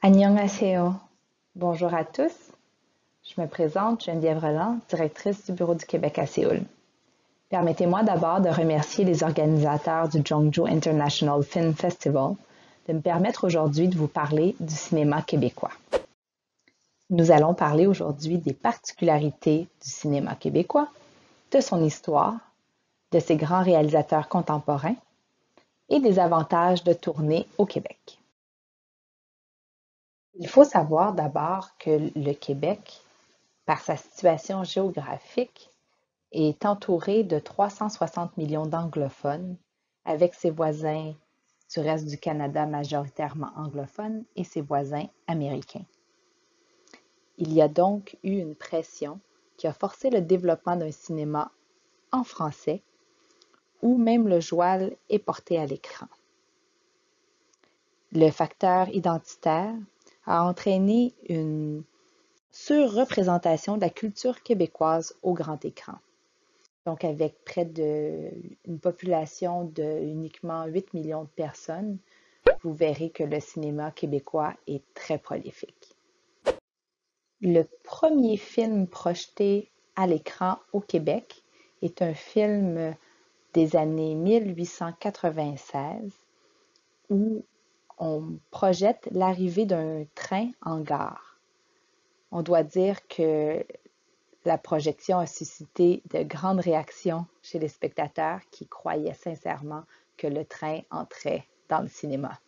Annyeonghaseyo. Bonjour à tous. Je me présente, Geneviève Roland, directrice du Bureau du Québec à Séoul. Permettez-moi d'abord de remercier les organisateurs du Jeongju International Film Festival de me permettre aujourd'hui de vous parler du cinéma québécois. Nous allons parler aujourd'hui des particularités du cinéma québécois, de son histoire, de ses grands réalisateurs contemporains et des avantages de tourner au Québec. Il faut savoir d'abord que le Québec, par sa situation géographique, est entouré de 360 millions d'anglophones, avec ses voisins du reste du Canada majoritairement anglophones et ses voisins américains. Il y a donc eu une pression qui a forcé le développement d'un cinéma en français, où même le joual est porté à l'écran. Le facteur identitaire a entraîné une surreprésentation de la culture québécoise au grand écran. Donc, avec près d'une population de uniquement 8 millions de personnes, vous verrez que le cinéma québécois est très prolifique. Le premier film projeté à l'écran au Québec est un film des années 1896 où on projette l'arrivée d'un train en gare. On doit dire que la projection a suscité de grandes réactions chez les spectateurs qui croyaient sincèrement que le train entrait dans le cinéma.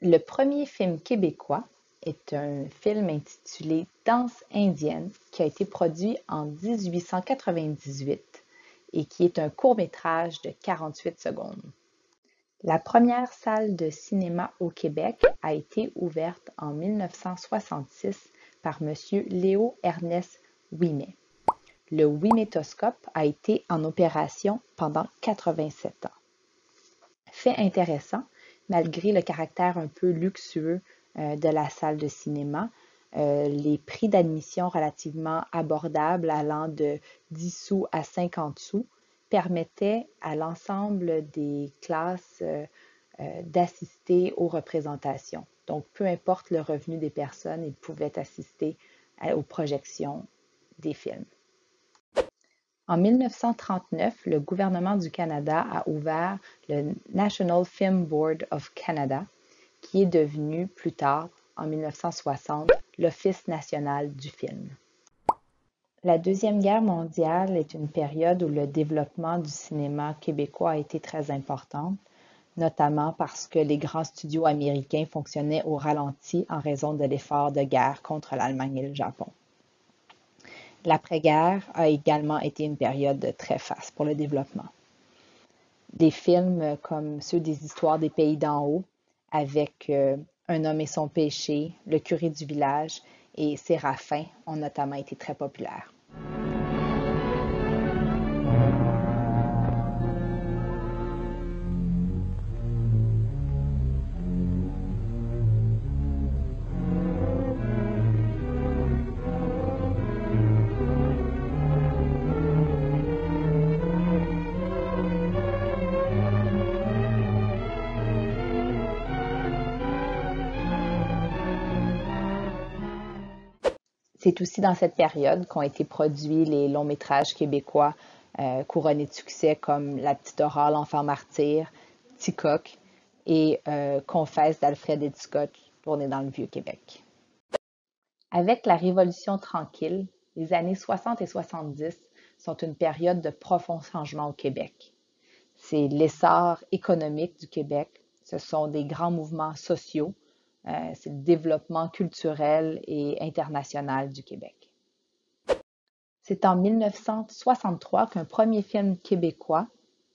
Le premier film québécois est un film intitulé Danse indienne qui a été produit en 1898 et qui est un court-métrage de 48 secondes. La première salle de cinéma au Québec a été ouverte en 1966 par M. Léo Ernest Ouimet. Le Ouimetoscope a été en opération pendant 87 ans. Fait intéressant, malgré le caractère un peu luxueux de la salle de cinéma, les prix d'admission relativement abordables allant de 10 sous à 50 sous permettaient à l'ensemble des classes d'assister aux représentations. Donc, peu importe le revenu des personnes, ils pouvaient assister aux projections des films. En 1939, le gouvernement du Canada a ouvert le National Film Board of Canada, qui est devenu plus tard, en 1960, l'Office national du film. La Deuxième Guerre mondiale est une période où le développement du cinéma québécois a été très important, notamment parce que les grands studios américains fonctionnaient au ralenti en raison de l'effort de guerre contre l'Allemagne et le Japon. L'après-guerre a également été une période très faste pour le développement. Des films comme ceux des histoires des pays d'en haut, avec Un homme et son péché, Le curé du village et Séraphin ont notamment été très populaires. C'est aussi dans cette période qu'ont été produits les longs métrages québécois couronnés de succès comme La petite Aurore, l'enfant martyr, Ticoc et Confesse d'Alfred Hitchcock, tourné dans le Vieux-Québec. Avec la Révolution tranquille, les années 60 et 70 sont une période de profond changement au Québec. C'est l'essor économique du Québec, ce sont des grands mouvements sociaux, c'est le développement culturel et international du Québec. C'est en 1963 qu'un premier film québécois,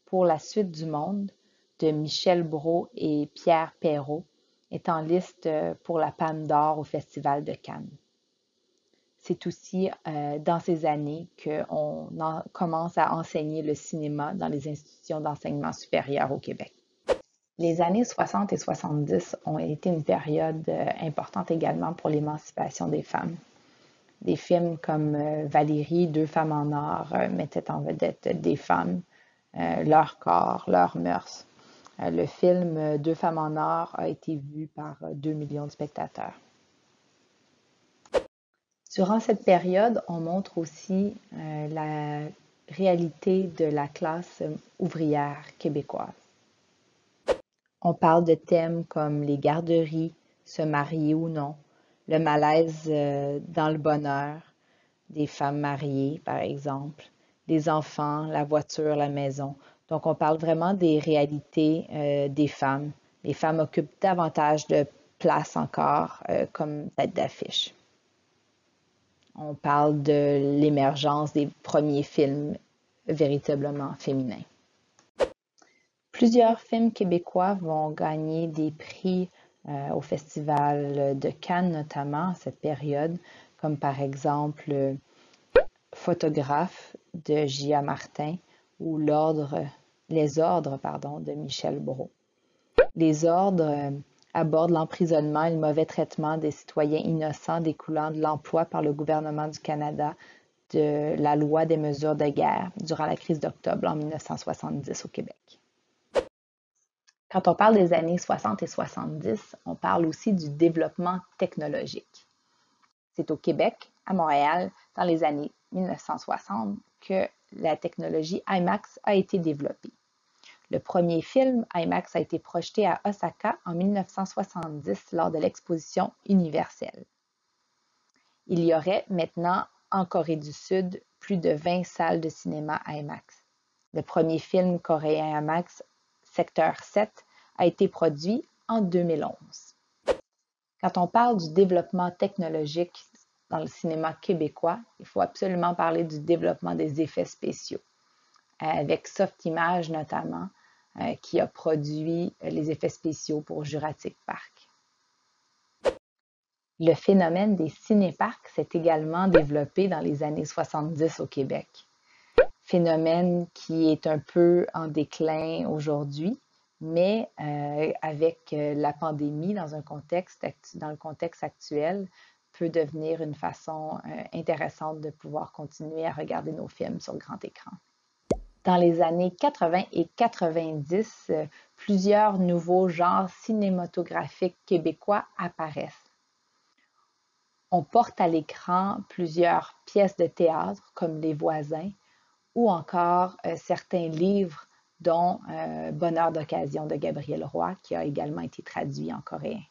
Pour la suite du monde, de Michel Brault et Pierre Perrault, est en liste pour la Palme d'Or au Festival de Cannes. C'est aussi dans ces années qu'on commence à enseigner le cinéma dans les institutions d'enseignement supérieur au Québec. Les années 60 et 70 ont été une période importante également pour l'émancipation des femmes. Des films comme Valérie, Deux femmes en or mettaient en vedette des femmes, leur corps, leurs mœurs. Le film Deux femmes en or a été vu par 2 millions de spectateurs. Durant cette période, on montre aussi la réalité de la classe ouvrière québécoise. On parle de thèmes comme les garderies, se marier ou non, le malaise dans le bonheur des femmes mariées, par exemple, les enfants, la voiture, la maison. Donc, on parle vraiment des réalités des femmes. Les femmes occupent davantage de place encore comme tête d'affiche. On parle de l'émergence des premiers films véritablement féminins. Plusieurs films québécois vont gagner des prix au Festival de Cannes, notamment à cette période, comme par exemple Photographe de J.A. Martin ou Les ordres de Michel Brault. Les ordres abordent l'emprisonnement et le mauvais traitement des citoyens innocents découlant de l'emploi par le gouvernement du Canada de la loi des mesures de guerre durant la crise d'octobre en 1970 au Québec. Quand on parle des années 60 et 70, on parle aussi du développement technologique. C'est au Québec, à Montréal, dans les années 1960, que la technologie IMAX a été développée. Le premier film IMAX a été projeté à Osaka en 1970 lors de l'exposition universelle. Il y aurait maintenant en Corée du Sud plus de 20 salles de cinéma IMAX. Le premier film coréen IMAX, Secteur 7, a été produit en 2011. Quand on parle du développement technologique dans le cinéma québécois, il faut absolument parler du développement des effets spéciaux, avec Softimage notamment, qui a produit les effets spéciaux pour Jurassic Park. Le phénomène des cinéparcs s'est également développé dans les années 70 au Québec. Phénomène qui est un peu en déclin aujourd'hui, mais avec la pandémie dans le contexte actuel, peut devenir une façon intéressante de pouvoir continuer à regarder nos films sur grand écran. Dans les années 80 et 90, plusieurs nouveaux genres cinématographiques québécois apparaissent. On porte à l'écran plusieurs pièces de théâtre comme Les Voisins ou encore certains livres dont Bonheur d'occasion de Gabriel Roy, qui a également été traduit en coréen.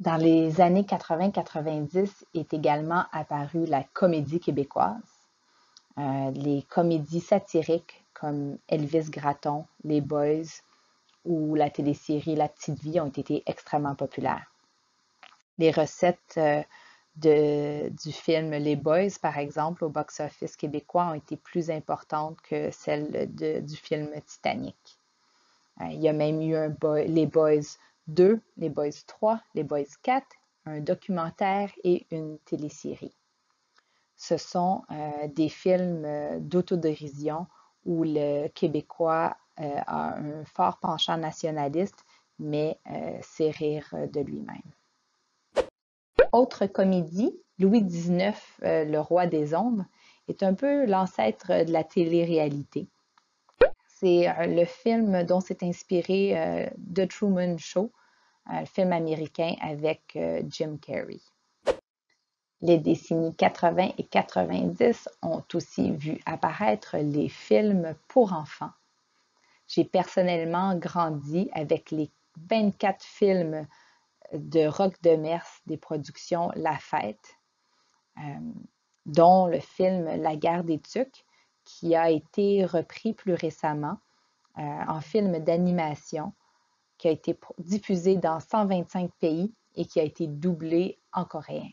Dans les années 80-90 est également apparue la comédie québécoise. Les comédies satiriques comme Elvis Gratton, Les Boys ou la télésérie La Petite Vie ont été extrêmement populaires. Les recettes du film Les Boys, par exemple, au box-office québécois ont été plus importantes que celles du film Titanic. Il y a même eu Les Boys 2, Les Boys 3, Les Boys 4, un documentaire et une télésérie. Ce sont des films d'autodérision où le Québécois a un fort penchant nationaliste, mais sait rire de lui-même. Autre comédie, Louis XIX, le roi des ombres, est un peu l'ancêtre de la télé-réalité. C'est le film dont s'est inspiré The Truman Show, le film américain avec Jim Carrey. Les décennies 80 et 90 ont aussi vu apparaître les films pour enfants. J'ai personnellement grandi avec les 24 films de Roch Demers des productions La Fête, dont le film La guerre des Tucs, qui a été repris plus récemment en film d'animation, qui a été diffusé dans 125 pays et qui a été doublé en coréen.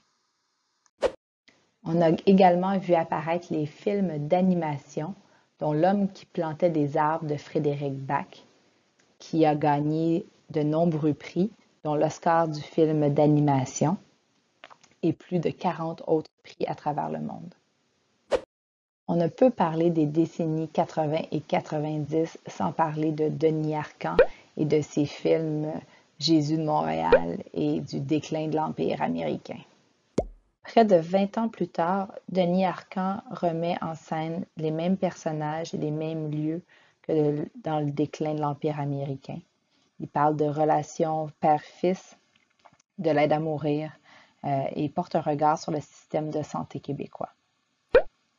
On a également vu apparaître les films d'animation, dont L'homme qui plantait des arbres de Frédéric Bach, qui a gagné de nombreux prix, dont l'Oscar du film d'animation et plus de 40 autres prix à travers le monde. On ne peut parler des décennies 80 et 90 sans parler de Denis Arcand et de ses films Jésus de Montréal et du déclin de l'Empire américain. Près de 20 ans plus tard, Denis Arcand remet en scène les mêmes personnages et les mêmes lieux que dans le déclin de l'Empire américain. Il parle de relations père-fils, de l'aide à mourir et porte un regard sur le système de santé québécois.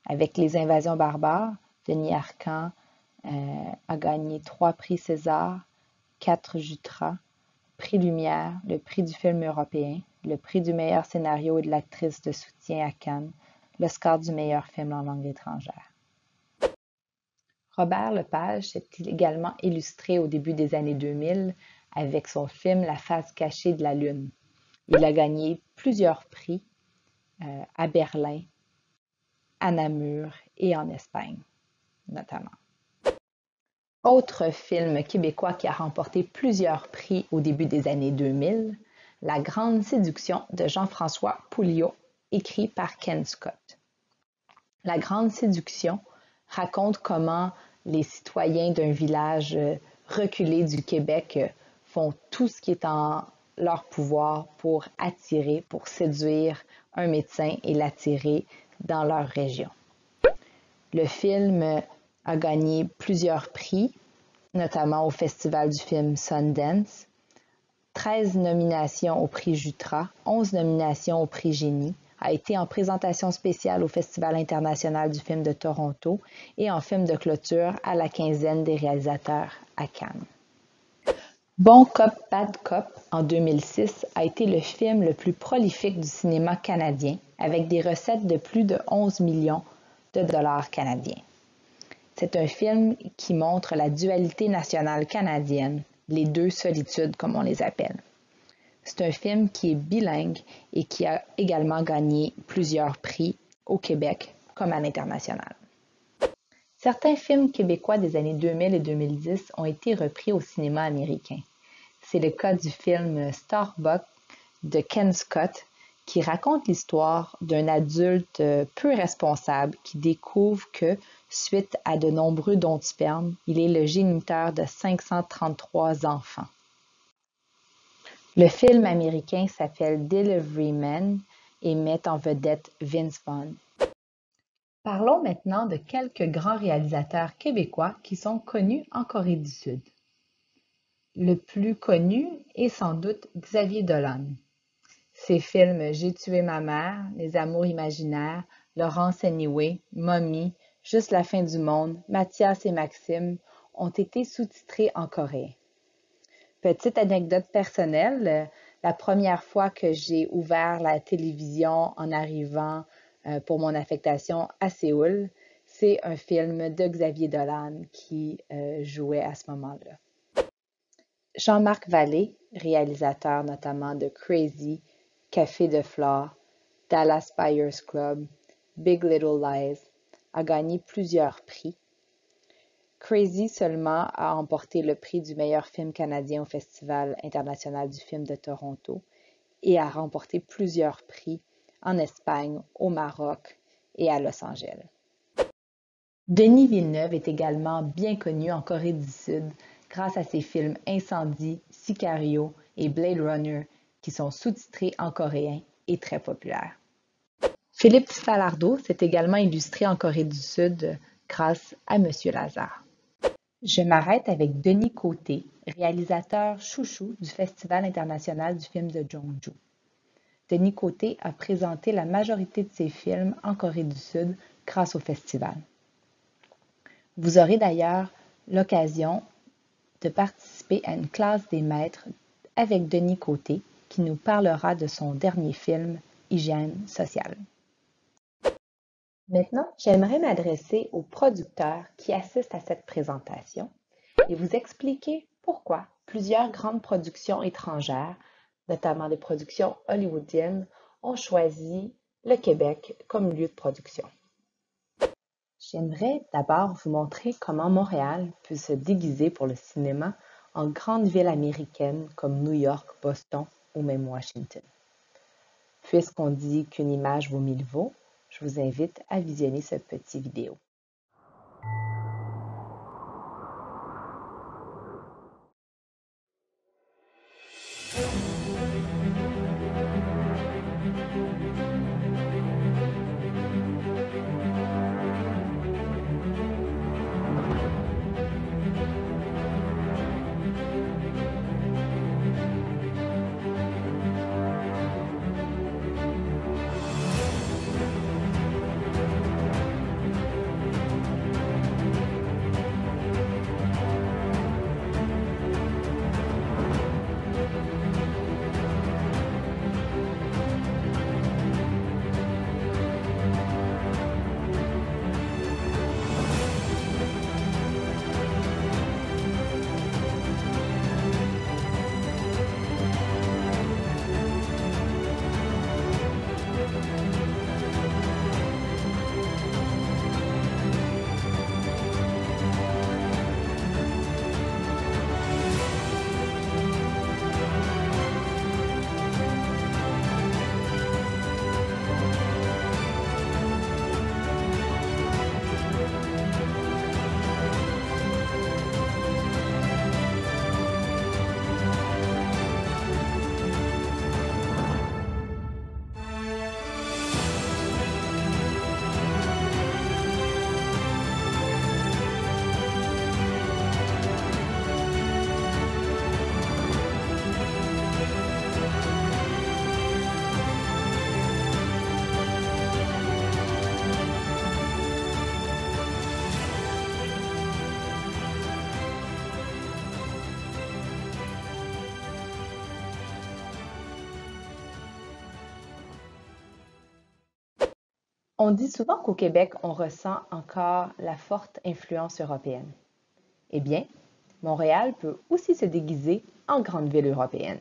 Avec Les Invasions barbares, Denis Arcand a gagné 3 prix César, 4 Jutras, prix Lumière, le prix du film européen, le prix du meilleur scénario et de l'actrice de soutien à Cannes, l'Oscar du meilleur film en langue étrangère. Robert Lepage s'est également illustré au début des années 2000 avec son film La face cachée de la Lune. Il a gagné plusieurs prix à Berlin, à Namur et en Espagne, notamment. Autre film québécois qui a remporté plusieurs prix au début des années 2000, La Grande Séduction de Jean-François Pouliot, écrit par Ken Scott. La Grande Séduction raconte comment les citoyens d'un village reculé du Québec font tout ce qui est en leur pouvoir pour attirer, pour séduire un médecin et l'attirer dans leur région. Le film a gagné plusieurs prix, notamment au Festival du film Sundance, 13 nominations au prix Jutra, 11 nominations au prix Génie, a été en présentation spéciale au Festival international du film de Toronto et en film de clôture à la quinzaine des réalisateurs à Cannes. Bon cop, bad cop, en 2006, a été le film le plus prolifique du cinéma canadien, avec des recettes de plus de 11 millions de dollars canadiens. C'est un film qui montre la dualité nationale canadienne, les deux solitudes comme on les appelle. C'est un film qui est bilingue et qui a également gagné plusieurs prix au Québec comme à l'international. Certains films québécois des années 2000 et 2010 ont été repris au cinéma américain. C'est le cas du film Starbuck de Ken Scott qui raconte l'histoire d'un adulte peu responsable qui découvre que, suite à de nombreux dons de sperme, il est le géniteur de 533 enfants. Le film américain s'appelle Delivery Man et met en vedette Vince Vaughn. Parlons maintenant de quelques grands réalisateurs québécois qui sont connus en Corée du Sud. Le plus connu est sans doute Xavier Dolan. Ses films J'ai tué ma mère, Les amours imaginaires, Laurence Anyway, Mommy, Juste la fin du monde, Mathias et Maxime ont été sous-titrés en coréen. Petite anecdote personnelle, la première fois que j'ai ouvert la télévision en arrivant pour mon affectation à Séoul, c'est un film de Xavier Dolan qui jouait à ce moment-là. Jean-Marc Vallée, réalisateur notamment de Crazy, Café de Flore, Dallas Buyers Club, Big Little Lies, a gagné plusieurs prix. Crazy seulement a remporté le prix du meilleur film canadien au Festival international du film de Toronto et a remporté plusieurs prix en Espagne, au Maroc et à Los Angeles. Denis Villeneuve est également bien connu en Corée du Sud grâce à ses films Incendie, Sicario et Blade Runner qui sont sous-titrés en coréen et très populaires. Philippe Falardeau s'est également illustré en Corée du Sud grâce à Monsieur Lazare. Je m'arrête avec Denis Côté, réalisateur chouchou du Festival international du film de Jeonju. Denis Côté a présenté la majorité de ses films en Corée du Sud grâce au festival. Vous aurez d'ailleurs l'occasion de participer à une classe des maîtres avec Denis Côté qui nous parlera de son dernier film, Hygiène sociale. Maintenant, j'aimerais m'adresser aux producteurs qui assistent à cette présentation et vous expliquer pourquoi plusieurs grandes productions étrangères, notamment des productions hollywoodiennes, ont choisi le Québec comme lieu de production. J'aimerais d'abord vous montrer comment Montréal peut se déguiser pour le cinéma en grandes villes américaines comme New York, Boston ou même Washington. Puisqu'on dit qu'une image vaut 1000 mots, je vous invite à visionner cette petite vidéo. On dit souvent qu'au Québec, on ressent encore la forte influence européenne. Eh bien, Montréal peut aussi se déguiser en grande ville européenne.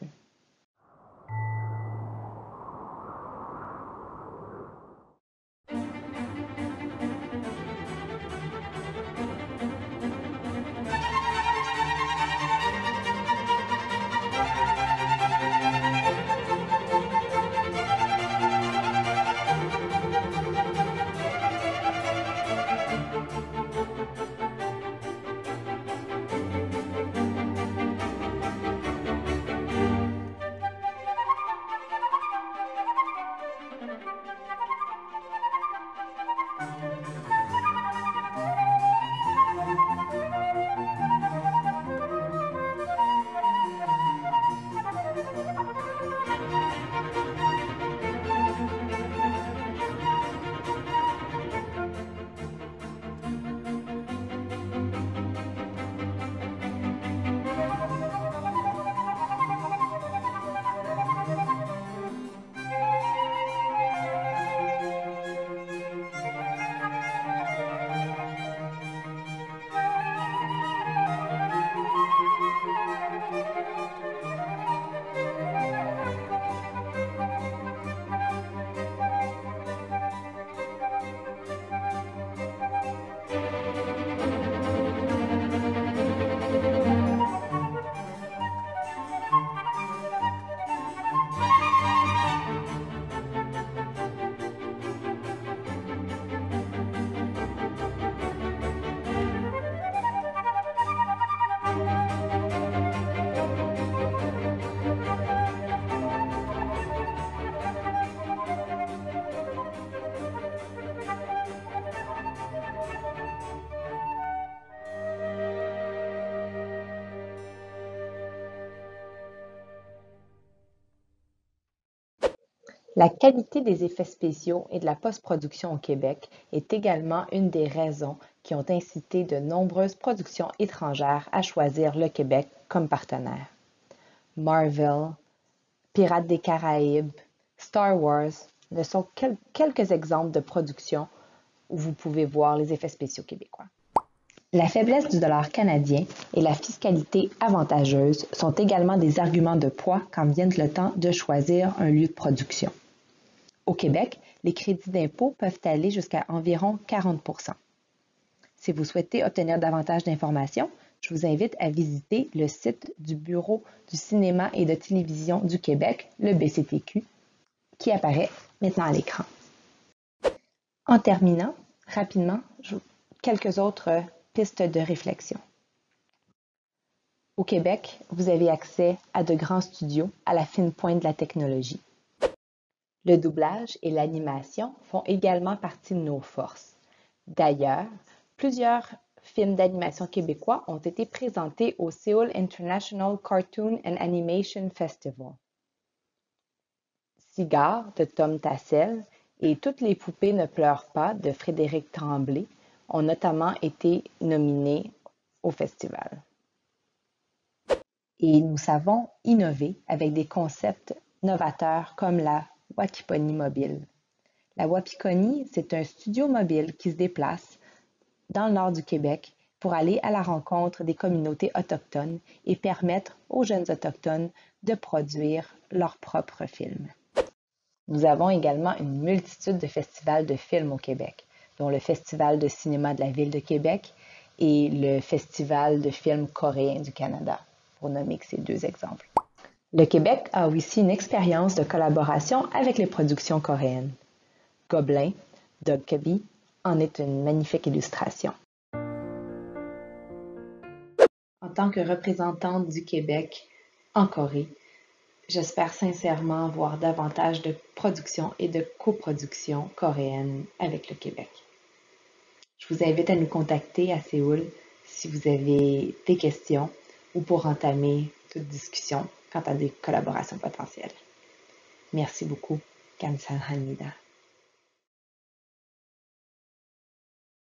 La qualité des effets spéciaux et de la post-production au Québec est également une des raisons qui ont incité de nombreuses productions étrangères à choisir le Québec comme partenaire. Marvel, Pirates des Caraïbes, Star Wars ne sont quelques exemples de productions où vous pouvez voir les effets spéciaux québécois. La faiblesse du dollar canadien et la fiscalité avantageuse sont également des arguments de poids quand vient le temps de choisir un lieu de production. Au Québec, les crédits d'impôt peuvent aller jusqu'à environ 40 %. Si vous souhaitez obtenir davantage d'informations, je vous invite à visiter le site du Bureau du cinéma et de télévision du Québec, le BCTQ, qui apparaît maintenant à l'écran. En terminant, rapidement, quelques autres pistes de réflexion. Au Québec, vous avez accès à de grands studios à la fine pointe de la technologie. Le doublage et l'animation font également partie de nos forces. D'ailleurs, plusieurs films d'animation québécois ont été présentés au Seoul International Cartoon and Animation Festival. Cigare de Tom Tassel et Toutes les poupées ne pleurent pas de Frédéric Tremblay ont notamment été nominés au festival. Et nous savons innover avec des concepts novateurs comme la Wapikoni Mobile. La Wapikoni, c'est un studio mobile qui se déplace dans le nord du Québec pour aller à la rencontre des communautés autochtones et permettre aux jeunes autochtones de produire leurs propres films. Nous avons également une multitude de festivals de films au Québec, dont le Festival de cinéma de la Ville de Québec et le Festival de films coréens du Canada, pour nommer que ces deux exemples. Le Québec a aussi une expérience de collaboration avec les productions coréennes. Gobelin, Dogcubby en est une magnifique illustration. En tant que représentante du Québec en Corée, j'espère sincèrement voir davantage de productions et de coproductions coréennes avec le Québec. Je vous invite à nous contacter à Séoul si vous avez des questions ou pour entamer toute discussion quant à des collaborations potentielles. Merci beaucoup. Kamsahamnida.